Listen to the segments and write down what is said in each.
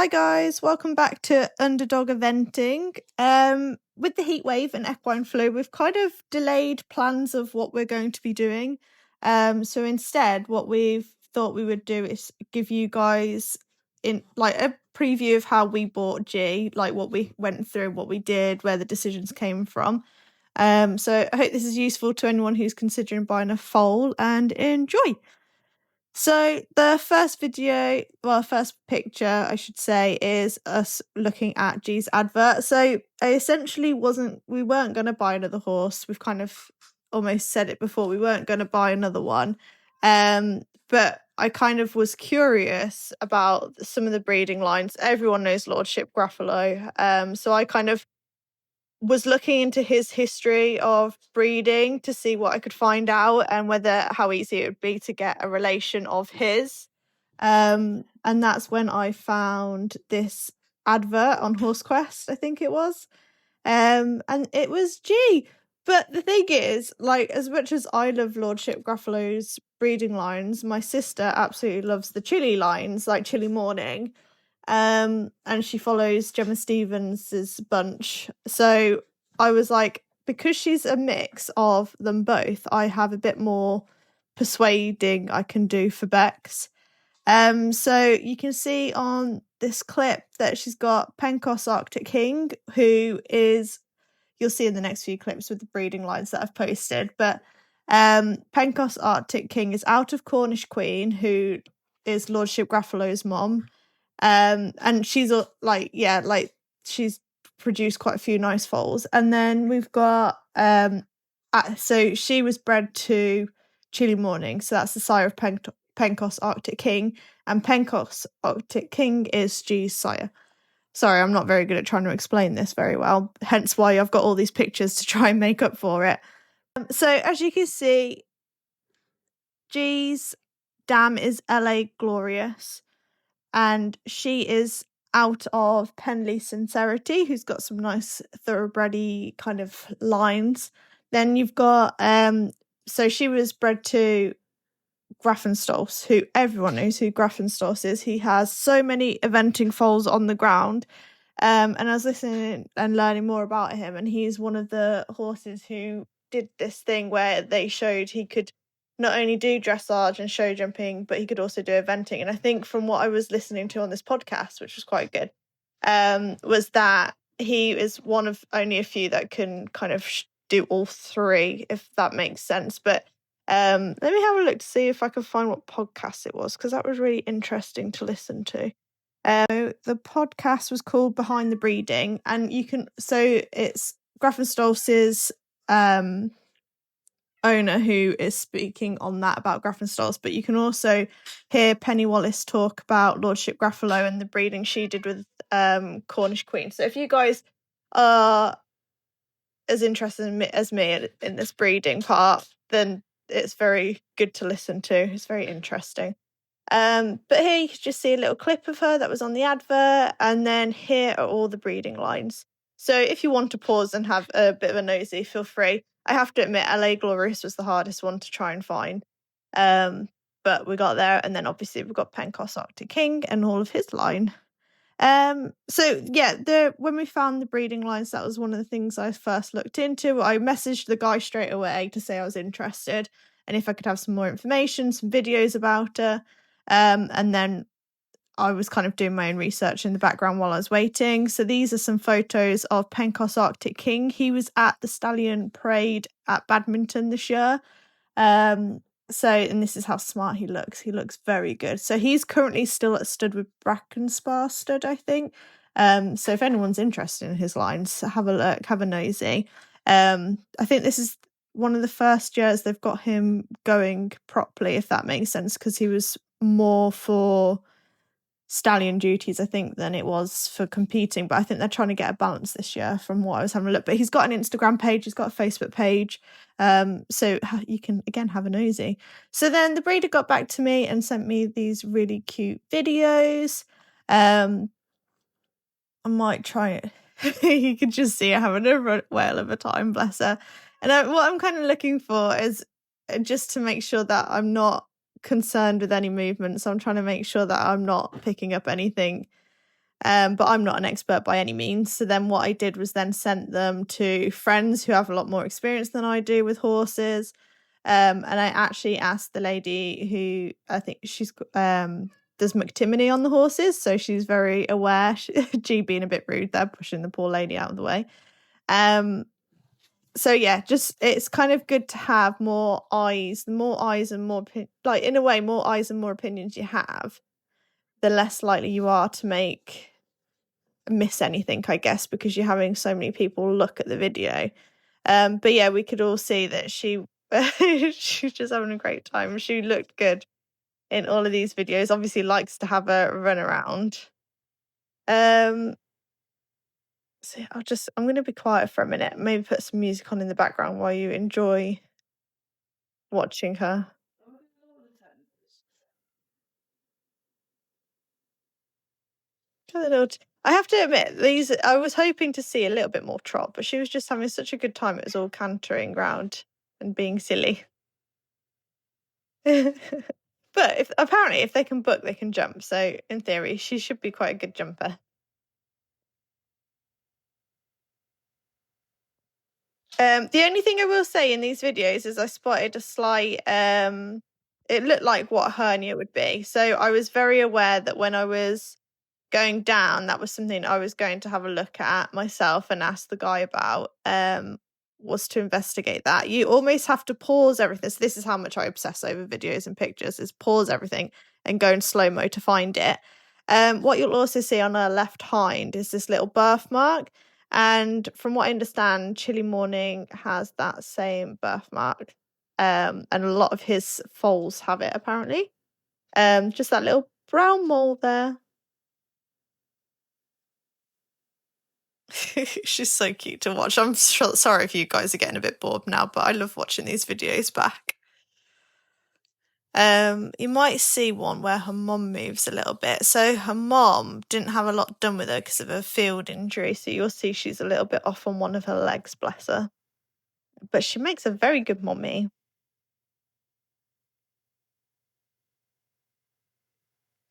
Hi guys, welcome back to Underdog Eventing. With the heat wave and equine flu, we've kind of delayed plans of what we're going to be doing. So instead, what we've thought we would do is give you guys in like a preview of how we bought G, like what we went through, what we did, where the decisions came from. So I hope this is useful to anyone who's considering buying a foal, and enjoy. So the first first picture, I should say, is us looking at G's advert. So I essentially we weren't going to buy another horse. We've kind of almost said it before. We weren't going to buy another one. But I kind of was curious about some of the breeding lines. Everyone knows Lordship, Graffalo. So I kind of was looking into his history of breeding to see what I could find out and how easy it would be to get a relation of his. And that's when I found this advert on HorseQuest, I think it was. And it was G. But the thing is, like, as much as I love Lordship Graffalo's breeding lines, my sister absolutely loves the Chilli lines, like Chilli Morning. And she follows Gemma Stevens's bunch. So I was like, because she's a mix of them both, I have a bit more persuading I can do for Bex. So you can see on this clip that she's got Pencos Arctic King, who is, you'll see in the next few clips with the breeding lines that I've posted, but Pencos Arctic King is out of Cornish Queen, who is Lordship Graffalo's mom. And she's she's produced quite a few nice foals. And then we've got so she was bred to Chilli Morning, so that's the sire of Pencos Arctic King, and Pencos Arctic King is G's sire. Sorry, I'm not very good at trying to explain this very well, hence why I've got all these pictures to try and make up for it. So as you can see, G's dam is LA Glorious, and she is out of Penley Sincerity, who's got some nice thoroughbredy kind of lines. Then you've got so she was bred to Graffenstolz, who everyone knows who Graffenstolz is. He has so many eventing foals on the ground. And I was listening and learning more about him, and he's one of the horses who did this thing where they showed he could not only do dressage and show jumping, but he could also do eventing. And I think from what I was listening to on this podcast, which was quite good, was that he is one of only a few that can kind of do all three, if that makes sense. But let me have a look to see if I can find what podcast it was, because that was really interesting to listen to. The podcast was called Behind the Breeding, and it's Graffenstolz's owner who is speaking on that about Graffenstolz, but you can also hear Penny Wallace talk about Lordship Graffalo and the breeding she did with Cornish Queen. So if you guys are as interested as me in this breeding part, then it's very good to listen to. It's very interesting. But here you can just see a little clip of her that was on the advert, and then here are all the breeding lines. So if you want to pause and have a bit of a nosy, feel free. I have to admit, LA Glorious was the hardest one to try and find. But we got there, and then obviously we've got Pencos Arctic King and all of his line. So yeah, when we found the breeding lines, that was one of the things I first looked into. I messaged the guy straight away to say I was interested, and if I could have some more information, some videos about her. And then I was kind of doing my own research in the background while I was waiting. So these are some photos of Pencos Arctic King. He was at the Stallion Parade at Badminton this year. And this is how smart he looks. He looks very good. So he's currently still at stud with Brackenspa stud, I think. So if anyone's interested in his lines, have a look, have a nosy. I think this is one of the first years they've got him going properly, if that makes sense, because he was more for stallion duties, I think, than it was for competing. But I think they're trying to get a balance this year from what I was having a look. But he's got an Instagram page, he's got a Facebook page, so you can again have a nosy. So then the breeder got back to me and sent me these really cute videos. I might try it. You can just see her having a whale of a time, bless her. And what I'm kind of looking for is just to make sure that I'm not concerned with any movement. So I'm trying to make sure that I'm not picking up anything But I'm not an expert by any means. So then what I did was then sent them to friends who have a lot more experience than I do with horses. And I actually asked the lady who I think she's does McTimony on the horses, so she's very aware. G being a bit rude there, pushing the poor lady out of the way. So yeah, just it's kind of good to have more eyes. The more eyes and more like in a way, more eyes and more opinions you have, the less likely you are to miss anything, I guess, because you're having so many people look at the video. But yeah, we could all see that she she's just having a great time. She looked good in all of these videos. Obviously likes to have a run around. So I'm going to be quiet for a minute, maybe put some music on in the background while you enjoy watching her. I have to admit, I was hoping to see a little bit more trot, but she was just having such a good time. It was all cantering round and being silly. But apparently if they can book, they can jump. So in theory, she should be quite a good jumper. The only thing I will say in these videos is I spotted a slight, it looked like what a hernia would be. So I was very aware that when I was going down, that was something I was going to have a look at myself and ask the guy about, was to investigate that. You almost have to pause everything. So this is how much I obsess over videos and pictures, is pause everything and go in slow-mo to find it. What you'll also see on her left hind is this little birthmark. And from what I understand, Chilli Morning has that same birthmark. And a lot of his foals have it, apparently. Just that little brown mole there. She's so cute to watch. I'm sorry if you guys are getting a bit bored now, but I love watching these videos back. You might see one where her mom moves a little bit. So her mom didn't have a lot done with her because of her field injury. So you'll see she's a little bit off on one of her legs, bless her. But she makes a very good mommy.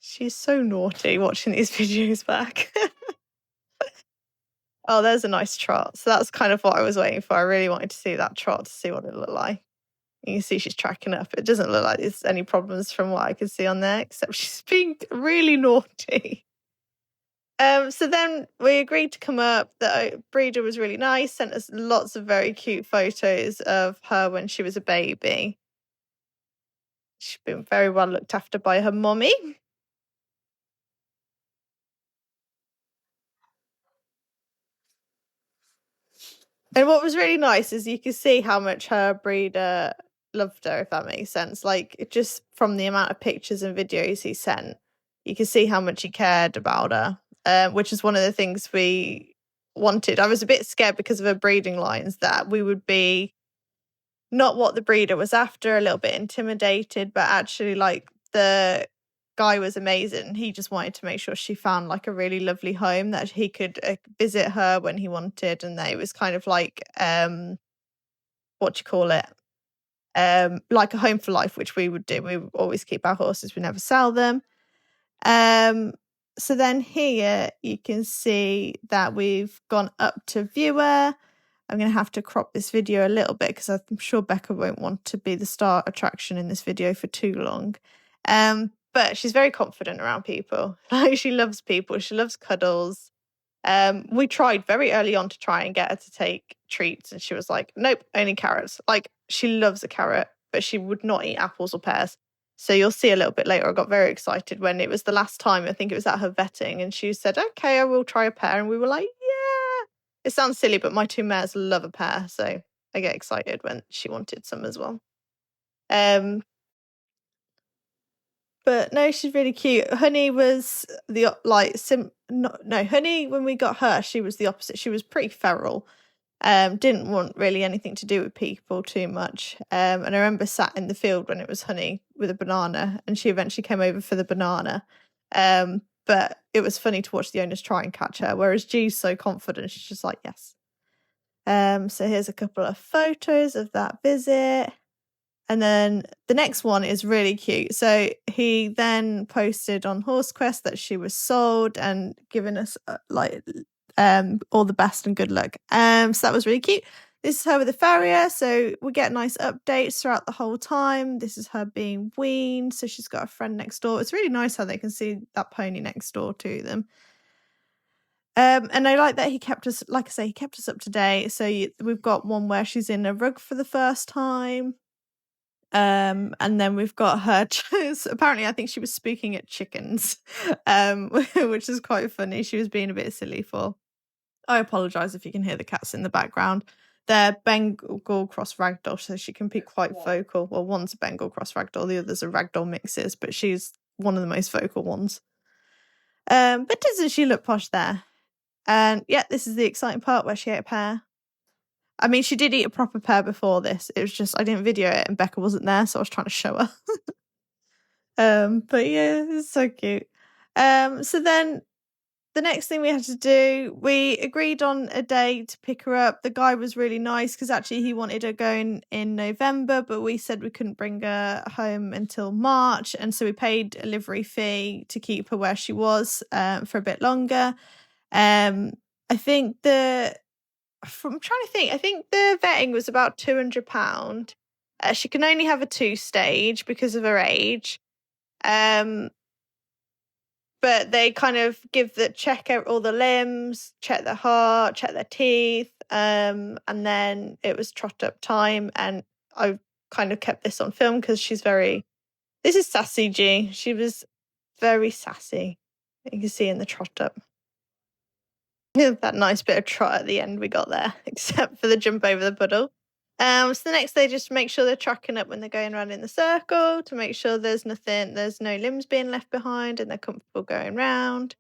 She's so naughty watching these videos back. Oh, there's a nice trot. So that's kind of what I was waiting for. I really wanted to see that trot to see what it looked like. You can see she's tracking up. It doesn't look like there's any problems from what I can see on there, except she's being really naughty. So then we agreed to come up. The breeder was really nice, sent us lots of very cute photos of her when she was a baby. She's been very well looked after by her mommy. And what was really nice is you could see how much her breeder loved her, if that makes sense. Like, just from the amount of pictures and videos he sent, you could see how much he cared about her, which is one of the things we wanted. I was a bit scared because of her breeding lines that we would be not what the breeder was after, a little bit intimidated, but actually, like, the guy was amazing. He just wanted to make sure she found like a really lovely home that he could visit her when he wanted, and that it was kind of like what do you call it, like a home for life, which we would do. We would always keep our horses, we never sell them. So then here you can see that we've gone up to viewer. I'm going to have to crop this video a little bit because I'm sure Becca won't want to be the star attraction in this video for too long. But she's very confident around people. Like, she loves people. She loves cuddles. We tried very early on to try and get her to take treats, and she was like, nope, only carrots. Like, she loves a carrot, but she would not eat apples or pears. So you'll see a little bit later, I got very excited when it was the last time, I think it was at her vetting, and she said, okay, I will try a pear. And we were like, yeah. It sounds silly, but my two mares love a pear, so I get excited when she wanted some as well. But no, she's really cute. Honey was Honey, when we got her, she was the opposite. She was pretty feral. Didn't want really anything to do with people too much. And I remember sat in the field when it was Honey with a banana, and she eventually came over for the banana. But it was funny to watch the owners try and catch her, whereas G's so confident, she's just like, yes. So here's a couple of photos of that visit. And then the next one is really cute. So he then posted on HorseQuest that she was sold and given us all the best and good luck. So that was really cute. This is her with the farrier. So we get nice updates throughout the whole time. This is her being weaned. So she's got a friend next door. It's really nice how they can see that pony next door to them. And I like that he kept us, like I say, he kept us up to date. So we've got one where she's in a rug for the first time. And then we've got her, apparently I think she was speaking at chickens, which is quite funny. She was being a bit silly for. I apologise if you can hear the cats in the background. They're Bengal cross ragdoll, so she can be quite vocal. Well, one's a Bengal cross ragdoll, the other's a ragdoll mixes, but she's one of the most vocal ones. But doesn't she look posh there? And yeah, this is the exciting part where she ate a pear. I mean, she did eat a proper pear before this. It was just I didn't video it and Becca wasn't there, so I was trying to show her. But yeah, it's so cute. So then the next thing we had to do, we agreed on a day to pick her up. The guy was really nice because actually he wanted her going in November, but we said we couldn't bring her home until March. And so we paid a livery fee to keep her where she was for a bit longer. I think I think the vetting was about £200. She can only have a 2-stage because of her age. But they kind of check out all the limbs, check the heart, check their teeth, and then it was trot up time. And I kind of kept this on film because this is sassy G. She was very sassy. You can see in the trot up. That nice bit of trot at the end we got there, except for the jump over the puddle. So the next day, just to make sure they're tracking up when they're going around in the circle, to make sure there's no limbs being left behind and they're comfortable going round.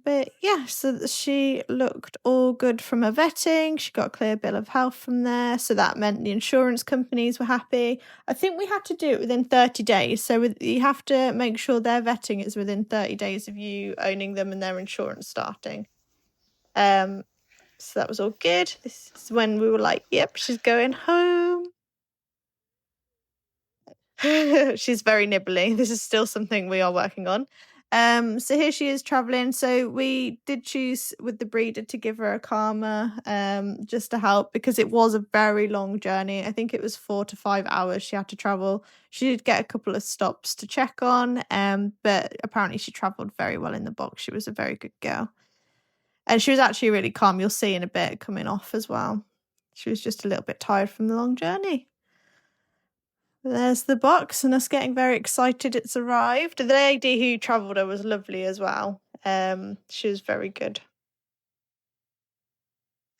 But yeah, so she looked all good from her vetting. She got a clear bill of health from there. So that meant the insurance companies were happy. I think we had to do it within 30 days. So you have to make sure their vetting is within 30 days of you owning them and their insurance starting. So that was all good. This is when we were like, yep, she's going home. She's very nibbly. This is still something we are working on. So here she is traveling. So we did choose with the breeder to give her a calmer, just to help because it was a very long journey. I think it was 4 to 5 hours she had to travel. She did get a couple of stops to check on, but apparently she traveled very well in the box. She was a very good girl. And she was actually really calm. You'll see in a bit coming off as well. She was just a little bit tired from the long journey. There's the box and us getting very excited it's arrived. The lady who travelled her was lovely as well. She was very good.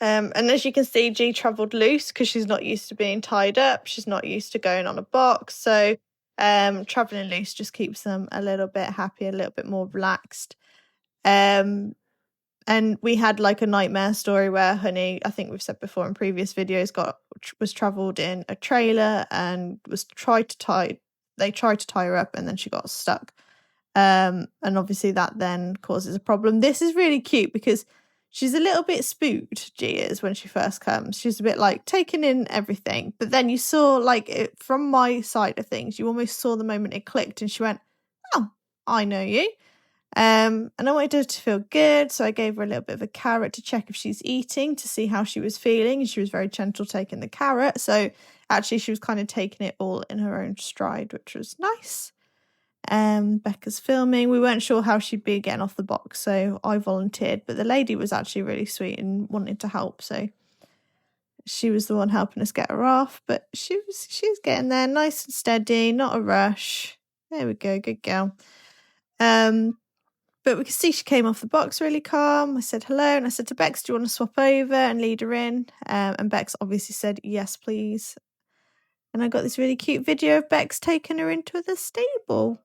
And as you can see, G travelled loose because she's not used to being tied up. She's not used to going on a box. So travelling loose just keeps them a little bit happy, a little bit more relaxed. And we had like a nightmare story where Honey, I think we've said before in previous videos, was travelled in a trailer and they tried to tie her up and then she got stuck. And obviously that then causes a problem. This is really cute because she's a little bit spooked, G is, when she first comes. She's a bit like taking in everything. But then you saw from my side of things, you almost saw the moment it clicked and she went, oh, I know you. And I wanted her to feel good, so I gave her a little bit of a carrot to check if she's eating, to see how she was feeling, and she was very gentle taking the carrot. So actually she was kind of taking it all in her own stride, which was nice. Becca's filming. We weren't sure how she'd be getting off the box, so I volunteered, but the lady was actually really sweet and wanted to help, so she was the one helping us get her off. But she's getting there nice and steady, not a rush. There we go, good girl. But we could see she came off the box really calm. I said hello and I said to Bex, do you want to swap over and lead her in? And Bex obviously said, yes, please. And I got this really cute video of Bex taking her into the stable.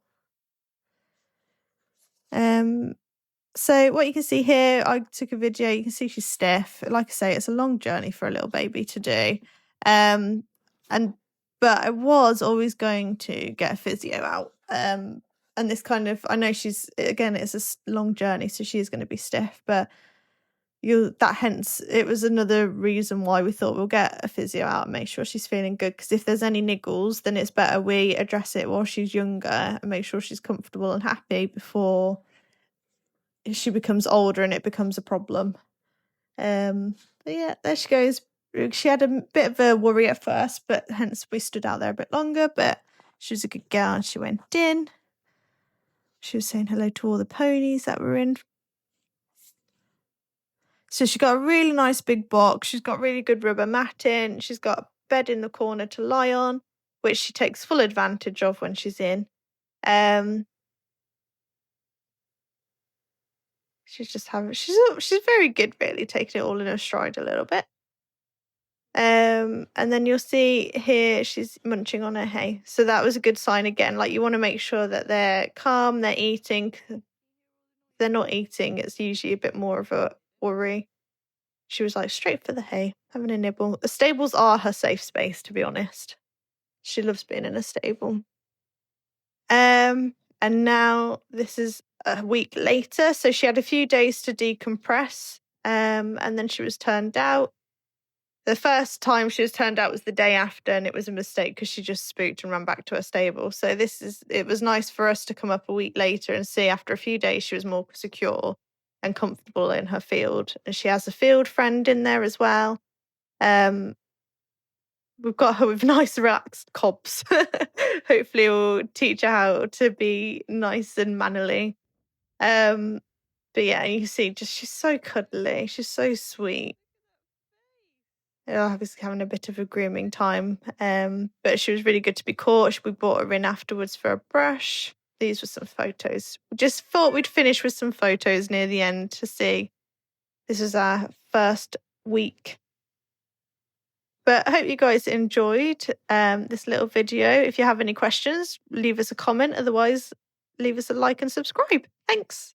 So what you can see here, I took a video. You can see she's stiff. Like I say, it's a long journey for a little baby to do. But I was always going to get a physio out. And this kind of, I know it's a long journey, so she is going to be stiff, but hence it was another reason why we thought we'll get a physio out and make sure she's feeling good, because if there's any niggles, then it's better we address it while she's younger and make sure she's comfortable and happy before she becomes older and it becomes a problem. But yeah, there she goes. She had a bit of a worry at first, but hence we stood out there a bit longer, but she was a good girl and she went in. She was saying hello to all the ponies that were in. So she got a really nice big box. She's got really good rubber matting. She's got a bed in the corner to lie on, which she takes full advantage of when she's in. She's very good, really, taking it all in her stride a little bit. And then you'll see here she's munching on her hay. So that was a good sign again. Like, you want to make sure that they're calm, they're eating. If they're not eating, it's usually a bit more of a worry. She was like straight for the hay, having a nibble. The stables are her safe space, to be honest. She loves being in a stable. And now this is a week later. So she had a few days to decompress. And then she was turned out. The first time she was turned out was the day after, and it was a mistake because she just spooked and ran back to her stable. So it was nice for us to come up a week later and see after a few days she was more secure and comfortable in her field. And she has a field friend in there as well. We've got her with nice relaxed cobs. Hopefully we'll teach her how to be nice and mannerly. But yeah, you see, she's so cuddly. She's so sweet. Obviously having a bit of a grooming time, but she was really good to be caught. We brought her in afterwards for a brush. These were some photos. We just thought we'd finish with some photos near the end to see. This was our first week. But I hope you guys enjoyed this little video. If you have any questions, leave us a comment. Otherwise, leave us a like and subscribe. Thanks.